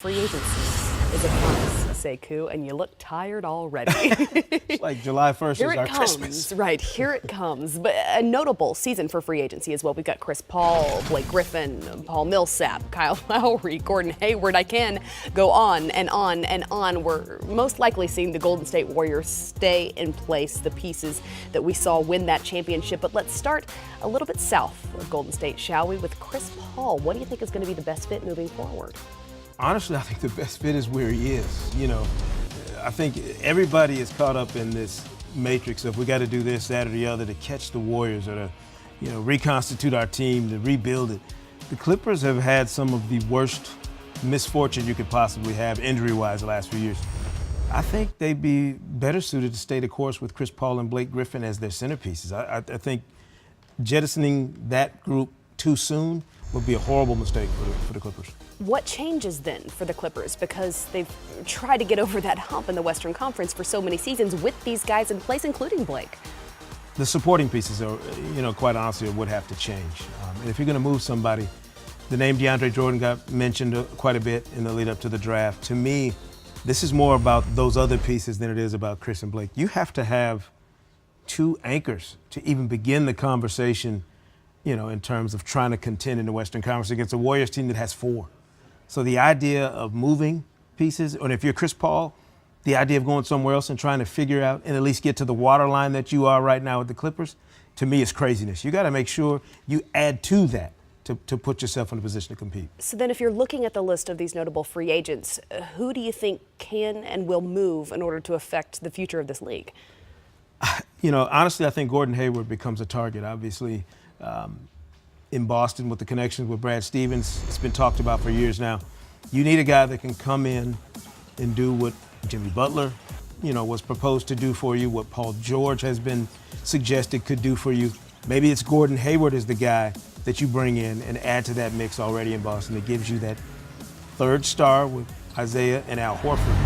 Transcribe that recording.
Free agency is upon us, Sekou, and you look tired already. It's like July 1st Here is it our comes, Christmas. right, here it comes. But a notable season for free agency as well. We've got Chris Paul, Blake Griffin, Paul Millsap, Kyle Lowry, Gordon Hayward. I can go on and on and on. We're most likely seeing the Golden State Warriors stay in place, the pieces that we saw win that championship. But let's start a little bit south of Golden State, shall we, with Chris Paul. What do you think is going to be the best fit moving forward? Honestly, I think the best fit is where he is. You know, I think everybody is caught up in this matrix of we got to do this, that, or the other to catch the Warriors or to, reconstitute our team, to rebuild it. The Clippers have had some of the worst misfortune you could possibly have injury-wise the last few years. I think they'd be better suited to stay the course with Chris Paul and Blake Griffin as their centerpieces. I think jettisoning that group too soon would be a horrible mistake for the Clippers. What changes then for the Clippers? Because they've tried to get over that hump in the Western Conference for so many seasons with these guys in place, including Blake. The supporting pieces are, quite honestly, would have to change. And if you're going to move somebody, the name DeAndre Jordan got mentioned quite a bit in the lead up to the draft. To me, this is more about those other pieces than it is about Chris and Blake. You have to have two anchors to even begin the conversation, in terms of trying to contend in the Western Conference against a Warriors team that has four. So the idea of moving pieces, or if you're Chris Paul, the idea of going somewhere else and trying to figure out and at least get to the waterline that you are right now with the Clippers, to me is craziness. You got to make sure you add to that to put yourself in a position to compete. So then if you're looking at the list of these notable free agents, who do you think can and will move in order to affect the future of this league? Honestly, I think Gordon Hayward becomes a target, obviously. In Boston with the connections with Brad Stevens, it's been talked about for years now. You need a guy that can come in and do what Jimmy Butler, was proposed to do for you, what Paul George has been suggested could do for you. Maybe it's Gordon Hayward as the guy that you bring in and add to that mix already in Boston that gives you that third star with Isaiah and Al Horford.